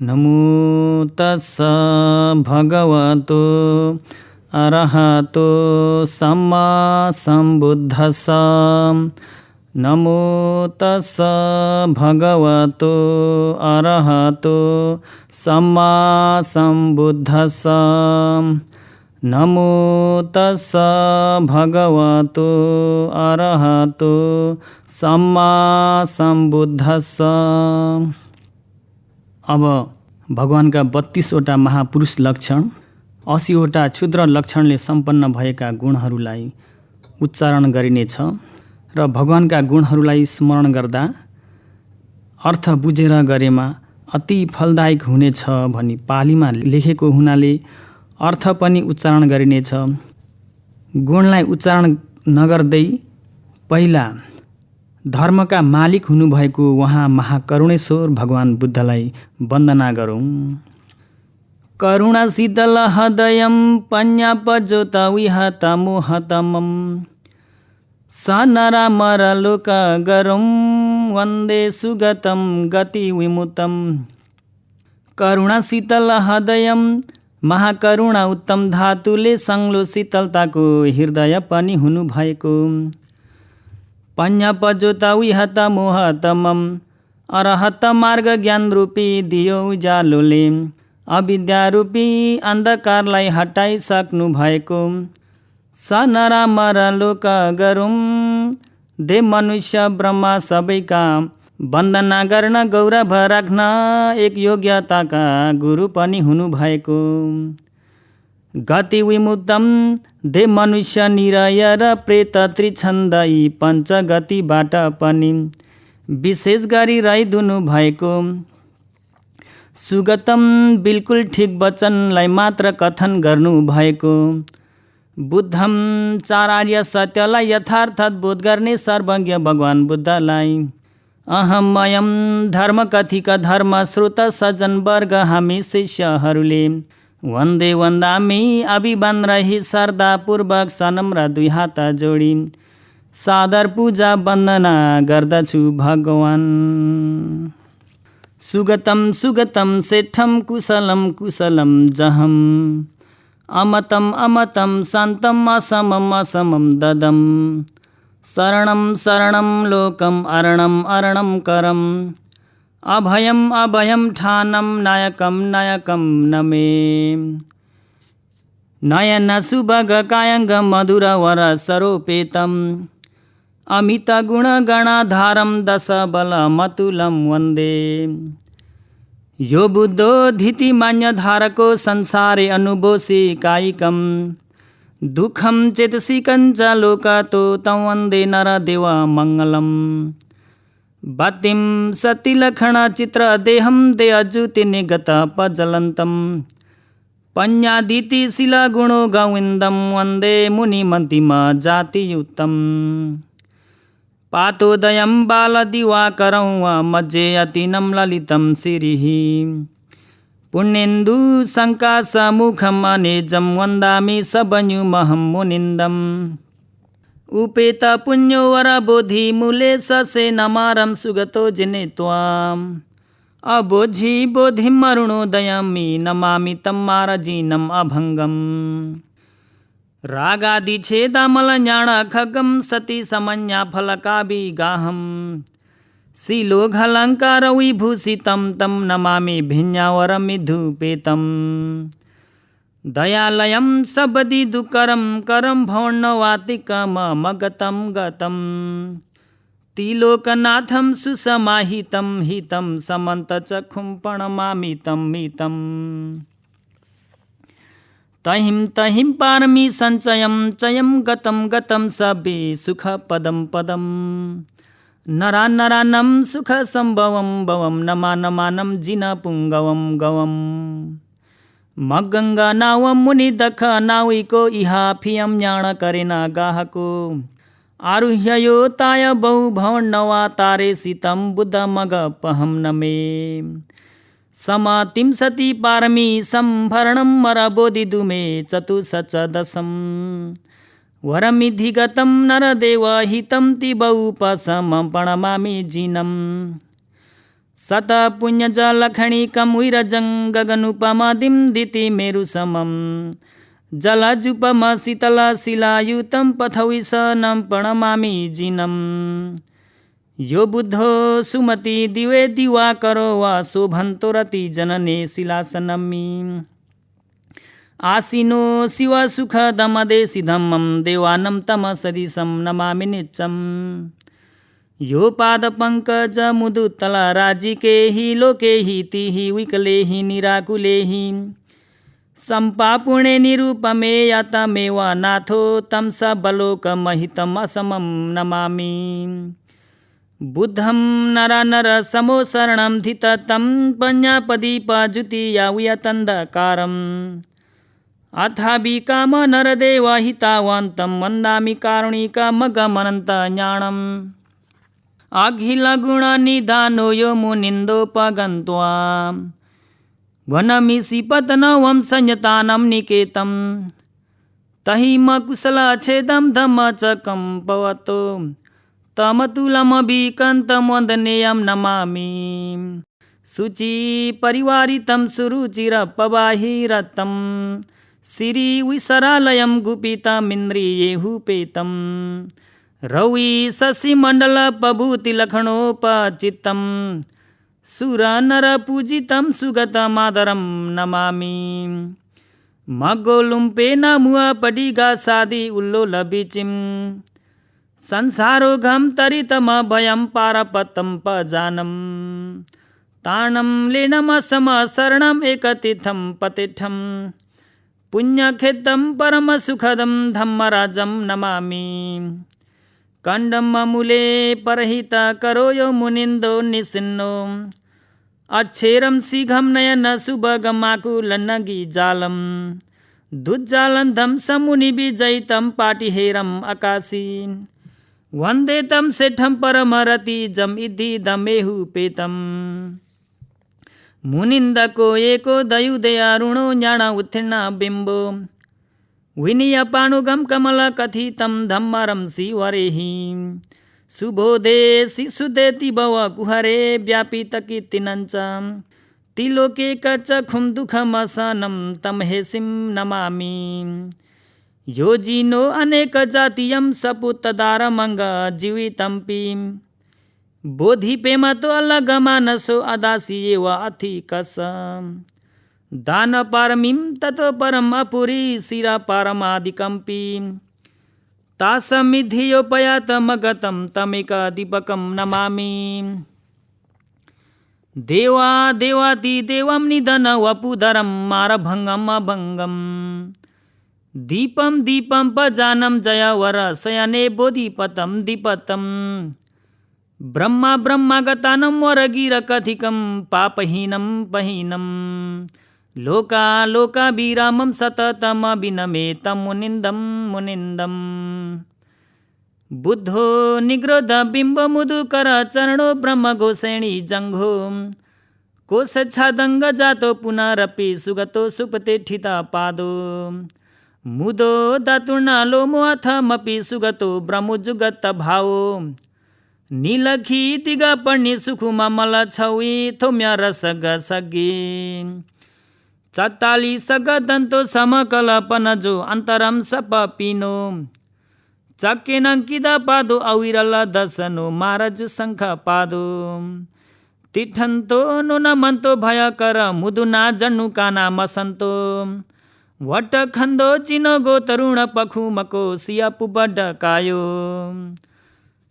नमो तस्स भगवतो अरहतो सम्मा सम्बुद्धस्स। नमो तस्स भगवतो अरहतो सम्मा सम्बुद्धस्स। नमो तस्स भगवतो अरहतो सम्मा सम्बुद्धस्स। अब भगवानका 32वटा महापुरुष लक्षण, 80वटा क्षुद्र लक्षणले सम्पन्न भएका गुणहरूलाई उच्चारण गरिनेछ र भगवानका गुणहरूलाई स्मरण गर्दा अर्थ बुझेर गरेमा अति फलदायक हुनेछ भनी पालीमा लेखेको हुनाले अर्थ पनि उच्चारण गरिनेछ। गुणलाई उच्चारण नगर्दै पहिला धर्मका मालिक हुनुभएको उहाँ महाकरुणेश्वर भगवान बुद्धलाई वन्दना गरौँ। करुणाशीतल हृदयं पञ्जापज्योतविहतमोहतमं सनरामरलोकगरं वन्दे सुगतं गतिविमुक्तं। करुणाशीतल हृदयं महाकरुणा उत्तम धातुले सङ्लो शीतलताको हृदय पनि हुनुभएको। पञ्जापज्योतविहतमोहतमं अरहत मार्ग ज्ञान रूपी दियो उज्यालोले अविद्यारूपी अन्धकारलाई हटाइसक्नु भएको। सनरामरलोकगरं देव मनुष्य ब्रह्मा सबैका वन्दना गर्न गौरव राख्न एक योग्यताका गुरु पनि हुनुभएको। गति विमुक्तम देव मनुष्य निरय र प्रेत त्रिछन्द यी पञ्चगतिबाट पनि विशेष गरी रहिदिनु भएको। सुगतम बिल्कुल ठिक वचनलाई मात्र कथन गर्नु भएको। बुद्धम चारार्य सत्यलाई यथार्थ बोध गर्ने सर्वज्ञ भगवान बुद्धलाई। अहमयम धर्म कथिक धर्म श्रोत सज्जन वर्ग हामी शिष्यहरूले वन्दे वन्दामी अभिवान रही श्रद्धापूर्वक सनम्र दुई हात जोडी सादर पूजा वन्दना गर्दछु भगवान। सुगतम सुगतम सेठम कुशलम कुशलम जहम अमतम अमतम शान्तम असमम असमम ददम शरणं शरणं लोकम अरणं अरणं करम अभयम अभयम ठानम नायकम नायकम नमे। नयन सुभग कायंग मधुर वर सरोपेतम अमित गुण गणाधारम दश बल मतुलम वन्दे। यो बुद्धो धीति मान्य धारको संसारे अनुभोषि कायिकम दुःखम चेतसि कञ्च लोकतो तं वन्दे नरदेव मङ्गलम्। बातिम सतिलक्षण चित्र देहम देहज्युति निगत पज्ज्वलन्तं पञ्चादिति शिला गुणो गोविन्दं वन्दे मुनिमन्तिम जातियुक्तं। पातोदयं बालदिवाकरं मध्ये अतिनं ललितं शिरिः पुण्येन्दु शङ्कासमुखम् अनेजं वन्दामि सबन्युमहं मुनिन्दम्। उपेत पुण्योवर बोधि मूले ससे नमारं सुगतो जिने त्वाम् अबोधि बोधिम् अरुणोदयमि नमामि तं मारजीनम् अभङ्गम्। रागादिच्छेदामल ज्ञान खगं सति समन्या फलकाभिगाहम् शिलोघलङ्कार विभूषितं तं नमामि भिन्यावरमिधुपेतम्। दयालयं सबदि दुःकरं करं भौर्णवातिकमगतं गतं तिलोकनाथं सुसमाहितं हितं समन्तचक्षुं प्रणमामि तं मितं। तहिं तहिं पारमि सञ्चयं चयं गतं गतं सबे सुखपदं पदं नरान्नरान्नं सुखसम्भवं भवं नमानमानं जिनपुङ्गवं गवम्। मगंगा नाव मुनि दख नाविको इहा फियम ज्ञान करेन गाहको आरुह्यो ताय बहु भौर्णवा तारे सीतम बुद्ध मग पहम नमे। समातिम सती पारमी संभरणं मरबोधि दुमे चतुसचदशं वरमिधिगतं नरदेव हितं ति बहुपसमं प्रणमामि जिनम्। सत पुण्य जलखणिकं विरजं गगनुपमदिं दिति मेरु समं जलजुपम शीतल शिलायुतं पथविशनं प्रणमामि जिनं यो बुद्धो सुमति दिवे दिवाकरो वा शोभन्तो रति जनने शिलासनमि आसीनो शिव सुखदमदेशिधम्मं देवानं तमसदिशं नमामि नित्यं यो पादपङ्कज मुदुतल राजिके हि लोके हि तिहि विकले हि निराकुले हि सम्पापुणे निरूपमे यतमेव नाथो तं सबलोकमहितम् असमं नमामि बुद्धं नर समो शरणं धिततं पञ्चपदीपज्युतियावियतन्धकारम् अथाभिकाम नरदेव हितावन्तं वन्दामि कारुणिकमगमनन्तज्ञानम् अखिलगुणनिधानो यो मुनिन्दोपगन्त्वा वनमिषि पतनवं संयतानं निकेतं तहिमकुशलच्छेदं धम्मचकं पवतो तमतुलमभिकन्तं वन्दनेयं नमामि शुचिपरिवारितं सुरुचिरपवाहिरतं श्रीविसरालयं गुपितमिन्द्रियेहुपेतं रवि शशिमण्डलपभूतिलखणोपचित्तं सुरनरपूजितं सुगतमादरं नमामि मग्गोलुम्पेन मुअपडिगासादि उल्लोलबीचिं संसारोघं तरितमभयं पारपतं पजानं तानं लीनमसमशरणम् एकतीर्थं पतिष्ठं पुण्यखेत्रं परमसुखदं धम्मराजं नमामि कंडममूले परहित करो यो मुनिन्दो निसिन्नो अच्छेरं शीघ्रं नयन सुभगमाकुलन्नगी जालं दुज्जालन्धं समुनिविजयितं पाटिहेरम् आकाशी वन्दे तं सेठं परमरतिजम् इद्धिदमेहुपेतं मुनिन्दको एको दयुदयारुणो ज्ञान उत्तीर्ण बिम्बो विनीयपाणुगं कमलकथितं धम्मरं शिवरेहि सुबोधे शिशुदेति भव कुहरे व्यापितकीर्तिनञ्च तिलोके कचखुं दुःखमसनं तं हेसिं नमामि योजिनो अनेकजातीयं सपुतदारमङ्ग जीवितम्पि बोधिपेमतो अलगमानसो अदासि एव अधिकस दानपारमीं ततो परम् अपुरी शिरपारमादिकम्पि तासमिधियोपयातमगतं तमेकदीपकं नमामि देवादिदेवं निधन वपुधरं मारभङ्गम् अभङ्गं दीपं दीपं पजानं जयवर शयने बोधिपतं दीपतं ब्रह्मागतानं वरगिरकथिकं पापहीनं पहीनं लोकालोकाभिरामं सततमभिनमेतं मुनिन्दं बुद्धो निग्रोधबिम्बमुदुकर चरणो ब्रह्मघोषेणी जङ्घो कोशच्छादङ्गजातो पुनरपि सुगतो सुपतिष्ठितपादो मुदो दातुर्णलोमोऽथमपि सुगतो ब्रह्मजुगतभावो नीलखितिगपर्णि सुखुममलछवि थौम्यरसगसगे चत्तालिसगदन्तो समकलपनजो अन्तरं सपपिनो चक्केनङ्कितपादो अविरलदशनो मारजु शङ्खपादो तिष्ठन्तो नो नमन्तो भयकर मुदुना जन्नुकानामसन्तो वटखन्दो चिनगो तरुण पखुमको सियपुबड्डकायो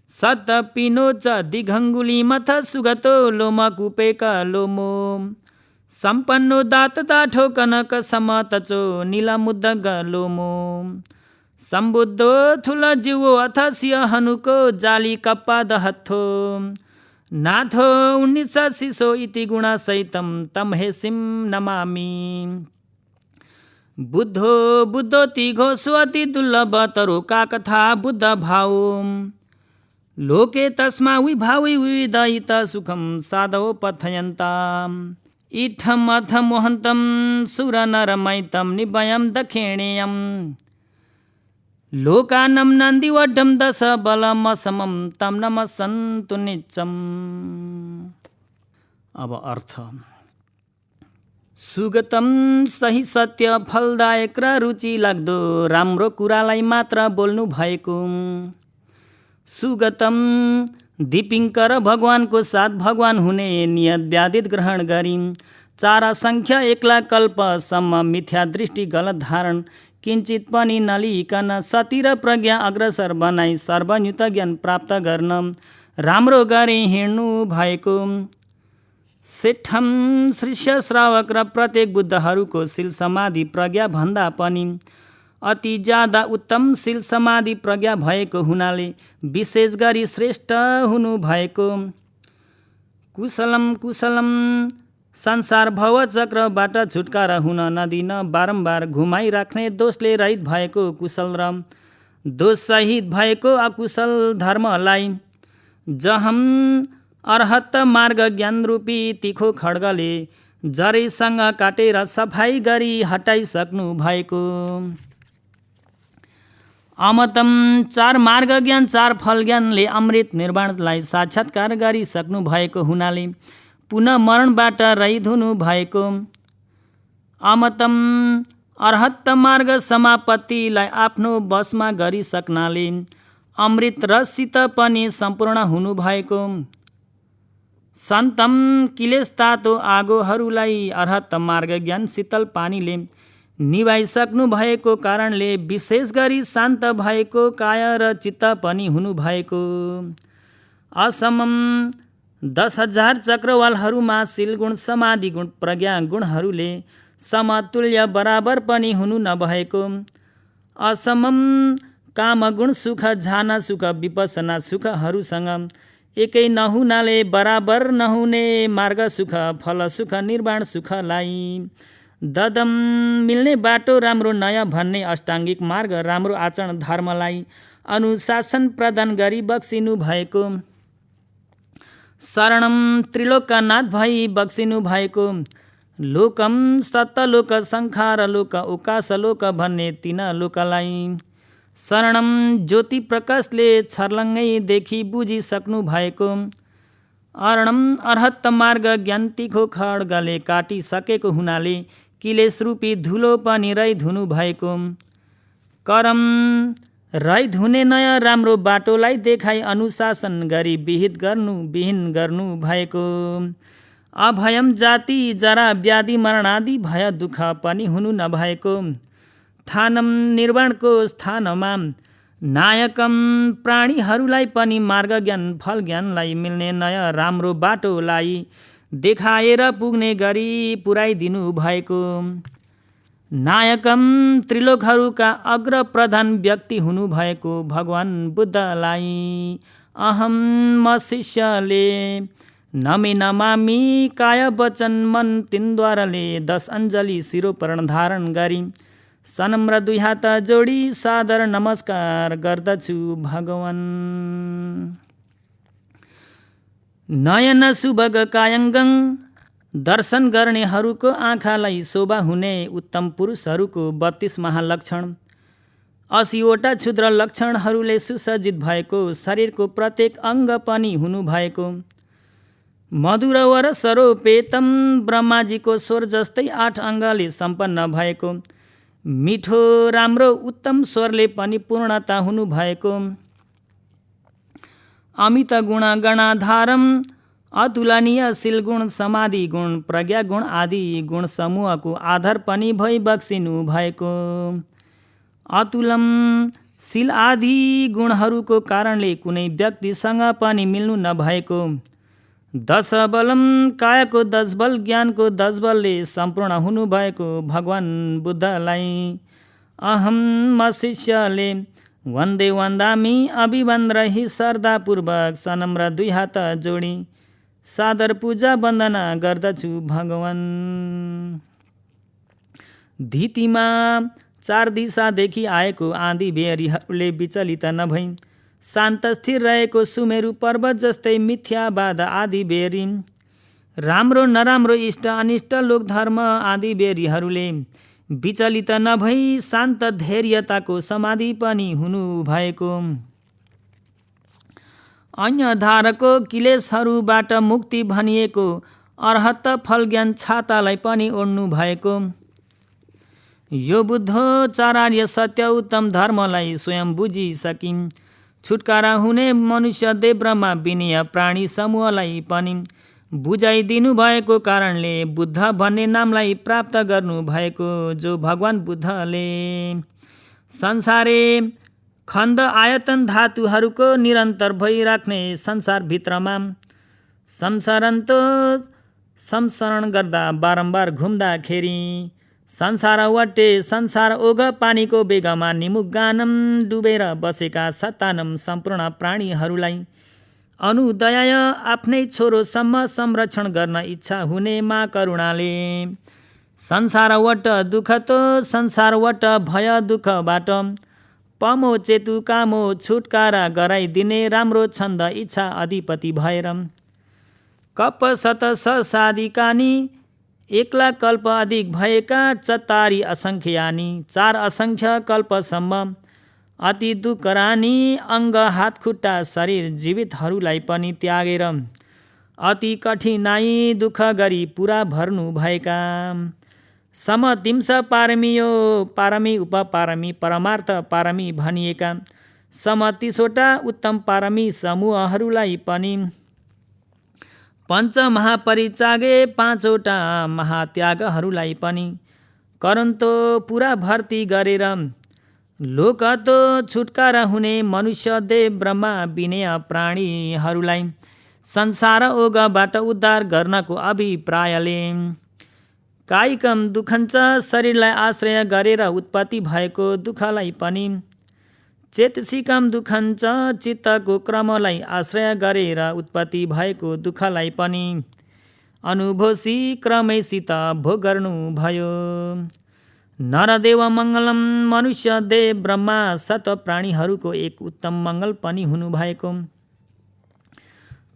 सतपिनो च दिघङ्गुलीमथ सुगतो लोमकुपेकलोमो सम्पन्नो दातदाठो कनकसमतचो नीलमुद्दगलोमो सम्बुद्धो थुलजिवो अथ सिंहनुको जालिकप्पादहत्थो नाथो उन्निसशिशो इति गुणसहितं तं हेसिं नमामि बुद्धोति घोषोऽति दुर्लभतरो काकथा बुद्धभावो लोके तस्मा विभावि विविधयित सुखं साधवो पथयन्ताम् इत्थम् अथ मोहन्तं सुरनरमयितं निभयं दक्षिणेयं लोकानं नन्दिवड्ढं दशबलमसमं तं नमस्सन्तु नित्यम्। अब अर्थ। सुगतम सही सत्य फलदायक र रुचि लाग्दो राम्रो कुरालाई मात्र बोल्नु भएको। सुगतम दीपिङ्कर भगवानको साथ भगवान हुने नियत व्याधित ग्रहण गरी 4 सङ्ख्या 1 लाख कल्पसम्म मिथ्या दृष्टि गलत धारण किञ्चित पनि नलिकन सती र प्रज्ञा अग्रसर बनाई सर्वयुक्त ज्ञान प्राप्त गर्न राम्रो गरी हिँड्नु भएको। सेठम शिष्य श्रावक र प्रत्येक बुद्धहरूको शील समाधि प्रज्ञा भन्दा पनि अति ज्यादा उत्तम शील समाधि प्रज्ञा भएको हुनाले विशेष गरी श्रेष्ठ हुनु भएको। कुशलम कुशलम संसार भवचक्रबाट छुटकारा हुन नदिन बारम्बार घुमाइराख्ने दोषले रहित भएको कुशल र दोषसहित भएको अकुशल धर्मलाई जहम अर्हत मार्ग ज्ञान रूपी तिखो खड्गले जरैसँग काटेर सफाई गरी हटाइसक्नु भएको। अमतम 4 मार्ग ज्ञान 4 फल ज्ञानले अमृत निर्वाणलाई साक्षात्कार गरिसक्नु भएको हुनाले पुनः मरणबाट रहित हुनु भएको। अमतम अर्हत मार्ग समापत्तिलाई आफ्नो वशमा गरिसक्नाले अमृत रससित पनि सम्पूर्ण हुनु भएको। सन्तम किलेश तातो आगोहरूलाई अर्हत मार्ग ज्ञान शीतल पानीले निभाइसक्नु भएको कारणले विशेष गरी शान्त भएको काय र चित्त पनि हुनु भएको। असमम 10,000 चक्रवालहरूमा शील गुण समाधि गुण प्रज्ञा गुणहरूले समतुल्य बराबर पनि हुनु नभएको। असमम काम गुण सुख झाना सुख विपसना सुखहरूसँग एकै नहुनाले बराबर नहुने मार्ग सुख फल सुख निर्वाण सुखलाई ददम मिल्ने बाटो राम्रो नयाँ भन्ने अष्टाङ्गिक मार्ग राम्रो आचरण धर्मलाई अनुशासन प्रदान गरी बक्सिनु भएको। शरणम त्रिलोकनाथ भई बक्सिनु भएको। लोकम सत्तलोक संखार लोक उकास लोक भन्ने 3 लोकलाई शरणम ज्योति प्रकाशले छर्लङ्गै देखि बुझिसक्नु भएको। अरणम अर्हत मार्ग ज्ञान तिखो खड्गले काटिसकेको हुनाले किलेश रूपी धुलो पनि रहित हुनु भएको। करम रहित हुने नयाँ राम्रो बाटोलाई देखाई अनुशासन गरी विहीन गर्नु भएको। अभयम जाति जरा व्याधि मरणादि भय दुःख पनि हुनु नभएको। थानम निर्वाणको स्थानमा नायकम प्राणीहरूलाई पनि मार्ग ज्ञान फल ज्ञानलाई मिल्ने नयाँ राम्रो बाटोलाई देखाएर पुग्ने गरी पुर्याइदिनु भएको। नायकम त्रिलोकहरूका अग्र प्रधान व्यक्ति हुनु भएको भगवान बुद्धलाई अहम म शिष्यले नमे नमामि काय वचन मन तिनद्वाराले 10 अञ्जली शिरोपरण धारण गरी सनम्र 2 हात जोडी सादर नमस्कार गर्दछु भगवान। नयन सुभग कायङ्गङ दर्शन गर्नेहरूको आँखालाई शोभा हुने उत्तम पुरुषहरूको 32 महालक्षण 80वटा क्षुद्र लक्षणहरूले सुसज्जित भएको शरीरको प्रत्येक अङ्ग पनि हुनु भएको। मधुरवर सरोपेतम ब्रह्माजीको स्वर जस्तै 8 अङ्गले सम्पन्न भएको मिठो राम्रो उत्तम स्वरले पनि पूर्णता हुनु भएको। अमित गुण गणाधारम अतुलनीय शील गुण समाधि गुण प्रज्ञा गुण आदि गुण समूहको आधार पनि भई बक्सिनु भएको। अतुलम शील आदि गुणहरूको कारणले कुनै व्यक्तिसँग पनि मिल्नु नभएको। 10 बलम कायको 10 बल ज्ञानको 10 बलले सम्पूर्ण हुनुभएको भगवान बुद्धलाई अहम म शिष्यले वन्दे वन्दामी अभिवन्द रही श्रद्धापूर्वक सनम्र 2 हात जोडी सादर पूजा वन्दना गर्दछु भगवान। धितीमा 4 दिशादेखि आएको आँधी बेहरीहरूले विचलित नभई शान्त स्थिर रहेको सुमेरु पर्वत जस्तै मिथ्यावाद आदि बेरी राम्रो नराम्रो इष्ट अनिष्ट लोक धर्म आदि बेरीहरूले विचलित नभई शान्त धैर्यताको समाधि पनि हुनु भएको। अन्य धारको किलेशहरूबाट मुक्ति भनिएको अर्हत फल ज्ञान छातालाई पनि ओढ्नु भएको। यो बुद्धोचार्य सत्य उत्तम धर्मलाई स्वयं बुझिसकिन्। छुटकारा हुने मनुष्य देव ब्रह्मा विनय प्राणी समूहलाई पनि बुझाइदिनु भएको कारणले बुद्ध भन्ने नामलाई प्राप्त गर्नु भएको। जो भगवान बुद्धले संसारे खण्ड आयतन धातुहरूको निरन्तर भइराख्ने संसारभित्रमा संसरण गर्दा बारम्बार घुम्दाखेरि संसार वटे संसार ओघ पानीको बेगमा निमुगानम डुबेर बसेका सतानम सम्पूर्ण प्राणीहरूलाई अनुदय आफ्नै छोरोसम्म संरक्षण गर्न इच्छा हुने मा करुणाले संसारवट दुःखतो संसारवट भय दुःखबाट पमो चेतु कामो छुटकारा गराइदिने राम्रो छन्द इच्छा अधिपति भएर कप सत सादिकानी 1,00,000 कल्प अधिक भएका चतारी असङ्ख्यानी 4 असङ्ख्य कल्पसम्म अति दुःखरानी अङ्ग हात खुट्टा शरीर जीवितहरूलाई पनि त्यागेर अति कठिनाई दुःख गरी पुरा भर्नु भएका समतिंस पारमियो पारमी उपपारमी परमार्थ पारमी भनिएका 30वटा उत्तम पारमी समूहहरूलाई पनि पञ्चमहापरित्यागे 5वटा महात्यागहरूलाई पनि करन्तो पुरा भर्ती गरेर लोकतो छुटकारा हुने मनुष्य देव ब्रह्मा विनय प्राणीहरूलाई संसार ओगबाट उद्धार गर्नको अभिप्रायले कायिकम दुःखञ्च शरीरलाई आश्रय गरेर उत्पत्ति भएको दुःखलाई पनि चेतसिकम दुःखञ्च चित्तको क्रमलाई आश्रय गरेर उत्पत्ति भएको दुःखलाई पनि अनुभूति क्रमैसित भोग गर्नु भयो। नरदेव मङ्गलम मनुष्य देव ब्रह्मा सत्व प्राणीहरूको एक उत्तम मङ्गल पनि हुनुभएको।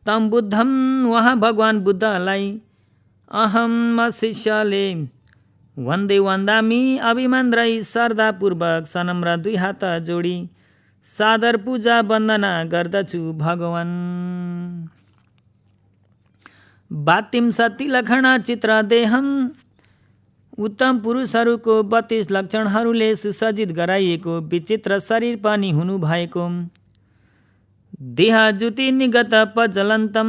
तम बुद्धम उहाँ भगवान बुद्धलाई अहम शिष्यले वन्दे वन्दामी अभिमान रही श्रद्धापूर्वक सनम्र 2 हात जोडी सादर पूजा वन्दना गर्दछु भगवान। बातिम सती लक्षण चित्र देहम उत्तम पुरुषहरूको 32 लक्षणहरूले सुसज्जित गराइएको विचित्र शरीर पनि हुनु भएको। देह ज्योति निगत प्रज्वलन्तम